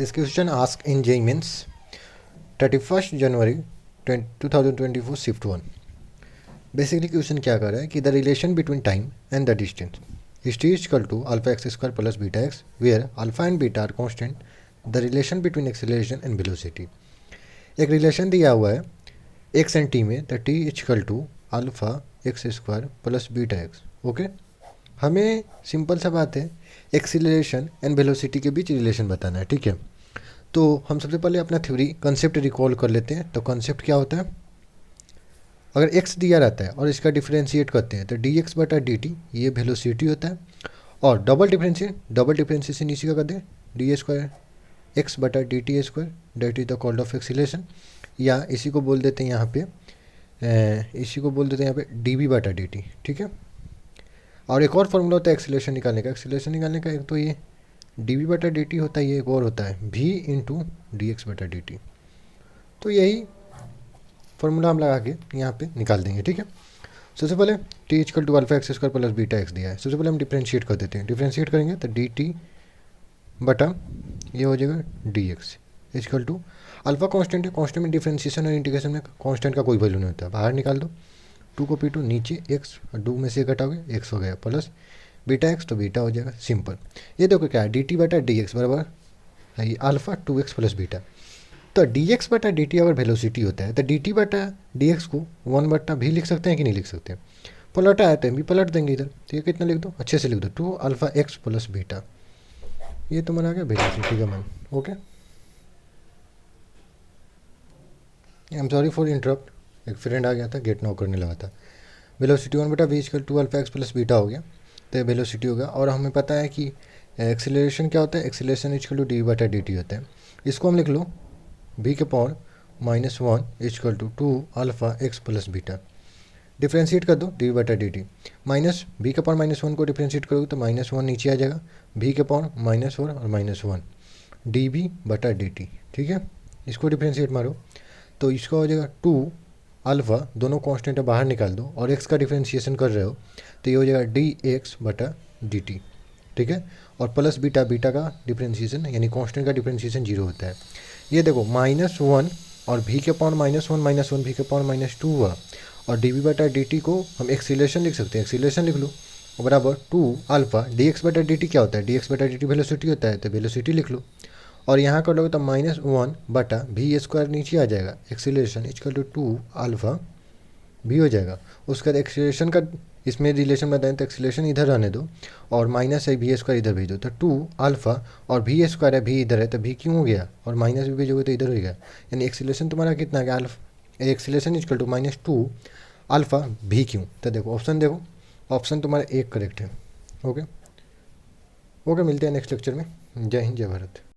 This question asked in JEE Mains 31st January 2024 shift 1. Basically question क्या कर रहा है कि the relation between time and the distance is T equal to alpha X square plus beta X where alpha and beta are constant the relation between acceleration and velocity. एक रिलेशन दिया हुआ है एक्स एंड टी में the T equal to alpha X square plus beta X. Okay, हमें simple सा बात है एक्सीलरेशन एंड वेलोसिटी के बीच रिलेशन बताना है. ठीक है, तो हम सबसे पहले अपना थ्योरी कंसेप्ट रिकॉल कर लेते हैं. तो कंसेप्ट क्या होता है, अगर x दिया रहता है और इसका डिफरेंशिएट करते हैं तो dx बटा dt ये वेलोसिटी होता है. और डबल डिफरेंशिएशन इसी का कर दें डी स्क्वायर एक्स बटा D T square that is the called off acceleration, या इसी को बोल देते हैं यहाँ पे डी बी बटा डी टी. ठीक है, और एक और फॉर्मूला होता है एक्सीलरेशन निकालने का. एक तो ये डी बी बटा डी टी होता है, ये एक और होता है v इंटू डी एक्स बटा डी टी. तो यही फॉर्मूला हम लगा के यहाँ पे निकाल देंगे. ठीक है, सबसे पहले T equal to alpha X square plus beta X दिया है. सबसे पहले हम डिफ्रेंशिएट कर देते हैं. डिफ्रेंशिएट करेंगे तो डी टी बटा ये हो जाएगा D X equal to alpha constant है. कॉन्स्टेंट में डिफ्रेंशिएशन और इंटीग्रेशन में कॉन्स्टेंट का कोई वैल्यू नहीं होता, बाहर निकाल दो. टू को पी टू नीचे एक्स और टू में से घटाओगे एक्स हो गया प्लस बीटा एक्स तो बीटा हो जाएगा. सिंपल. ये देखो क्या है डी टी बटा डी एक्स बराबर है ये alpha two x plus beta. तो डी एक्स बटा डी टी अगर वेलोसिटी होता है तो डी टी बटा डी एक्स को वन बटा भी लिख सकते हैं कि नहीं लिख सकते. पलटा है तो भी पलट देंगे इधर. तो ये कितना लिख दो, अच्छे से लिख दो two alpha X plus beta. ये तो मन आ गया वेलोसिटी का मान. Okay, I am sorry for interrupt, एक फ्रेंड आ गया था गेट नॉक करने लगा था. वेलोसिटी वन बटा V equal to alpha X plus beta हो गया. तो ये वेलोसिटी होगा. और हमें पता है कि एक्सीलरेशन क्या होता है, एक्सीलरेशन इक्वल टू डी बटा डी टी होता है. इसको हम लिख लो v के power minus one equal to two alpha X plus beta. Differentiate कर दो डी बटा डी टी. माइनस v के पावर माइनस वन को डिफ्रेंशिएट करोगे तो माइनस वन नीचे आ जाएगा. v के पावर माइनस वन और माइनस वन डी बी बटा डी टी. ठीक है, इसको डिफ्रेंशिएट मारो तो इसका हो जाएगा टू अल्फ़ा, दोनों कांस्टेंट बाहर निकाल दो और x का डिफ्रेंशिएशन कर रहे हो तो ये हो जाएगा डी एक्स बटा डी टी. ठीक है, और प्लस बीटा, बीटा का डिफ्रेंशिएशन यानी कांस्टेंट का डिफ्रेंशिएशन जीरो होता है. ये देखो माइनस वन और भी के पावर माइनस वन भी के पावर माइनस टू हुआ. और डी बी बटा डी टी को हम एक्सीलरेशन लिख सकते हैं, एक्सीलरेशन लिख लो बराबर टू अल्फ़ा डी एक्स बटा डी टी. क्या होता है, डी एक्स बटा डी टी वेलोसिटी होता है तो वेलोसिटी लिख लो. और यहाँ कर लोगे तो माइनस वन बटा भी स्क्वायर नीचे आ जाएगा. Acceleration equal to two alpha भी हो जाएगा. उसके बाद एक्सीलरेशन का इसमें रिलेशन बताएं तो एक्सीलरेशन इधर रहने दो और माइनस है भी स्क्वायर इधर भेज दो. तो टू अल्फ़ा और भी स्क्वायर है, भी इधर है तो भी क्यों हो गया, और माइनस भी भेजोगे तो इधर हो गया. यानी एक्सीलरेशन तुम्हारा कितना आ गया, alpha acceleration equal to minus two alpha भी क्यों. तो देखो ऑप्शन तुम्हारा एक करेक्ट है. ओके, मिलते हैं नेक्स्ट लेक्चर में. जय हिंद, जय भारत.